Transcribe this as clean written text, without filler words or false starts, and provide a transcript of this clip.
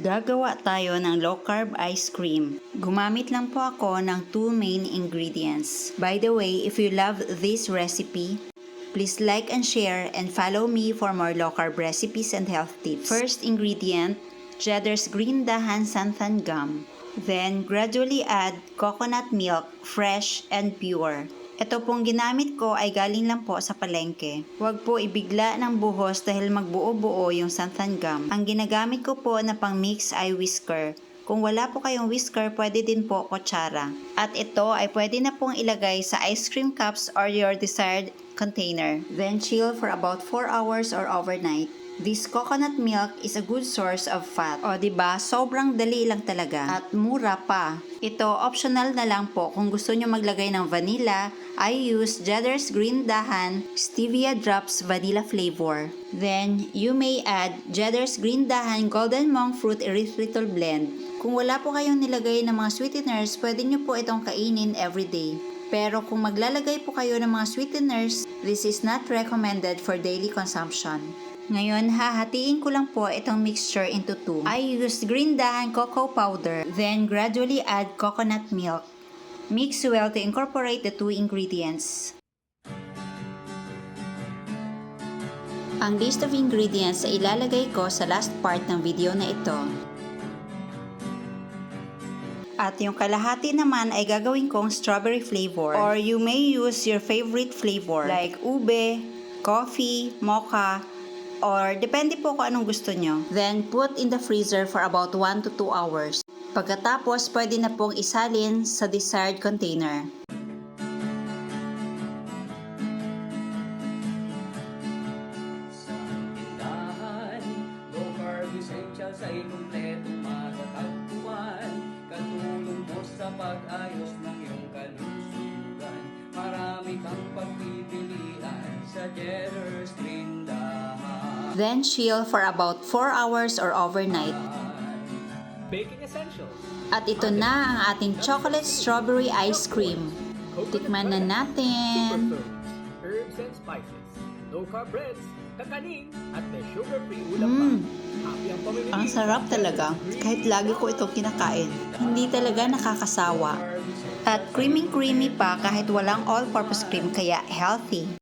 Gagawa tayo ng low-carb ice cream. Gumamit lang po ako ng 2 main ingredients. By the way, if you love this recipe, please like and share and follow me for more low-carb recipes and health tips. First ingredient, Cheddar's Green Dahan Santan Gum. Then, gradually add coconut milk, fresh and pure. Ito pong ginamit ko ay galing lang po sa palengke. Huwag po ibigla ng buhos dahil magbuo-buo yung santan gum. Ang ginagamit ko po na pang mix ay whisker. Kung wala po kayong whisker, pwede din po kutsara. At ito ay pwede na pong ilagay sa ice cream cups or your desired container. Then chill for about 4 hours or overnight. This coconut milk is a good source of fat. O diba, sobrang dali lang talaga. At mura pa. Ito, optional na lang po. Kung gusto nyo maglagay ng vanilla, I use Cheddar's Green Dahan Stevia Drops Vanilla Flavor. Then, you may add Cheddar's Green Dahan Golden Monk Fruit Erythritol Blend. Kung wala po kayong nilagay ng mga sweeteners, pwede nyo po itong kainin everyday. Pero kung maglalagay po kayo ng mga sweeteners, this is not recommended for daily consumption. Ngayon, hahatiin ko lang po itong mixture into 2. I used Green Dahan cocoa powder, then gradually add coconut milk. Mix well to incorporate the 2 ingredients. Ang list of ingredients ay ilalagay ko sa last part ng video na ito. At yung kalahati naman ay gagawin kong strawberry flavor. Or you may use your favorite flavor like ube, coffee, mocha, or depende po kung anong gusto nyo. Then, put in the freezer for about 1 to 2 hours. Pagkatapos, pwede na pong isalin sa desired container. Sa tindahan, low-carb essentials ay kumpletong matatagpuan. Katulong mo sa pag-ayos ng iyong kalusugan. Marami kang pagpipilian sa Cheddar's Green Dahan. Then, chill for about 4 hours or overnight. Baking essentials. At ito na ang ating chocolate strawberry ice cream. Tikman na natin. Herbs and spices, low-carb breads, kakanin, at may sugar-free ulam pa. Happy ang pamimili. Ang sarap talaga. Kahit lagi ko itong kinakain. Hindi talaga nakakasawa. At creamy pa kahit walang all-purpose cream kaya healthy.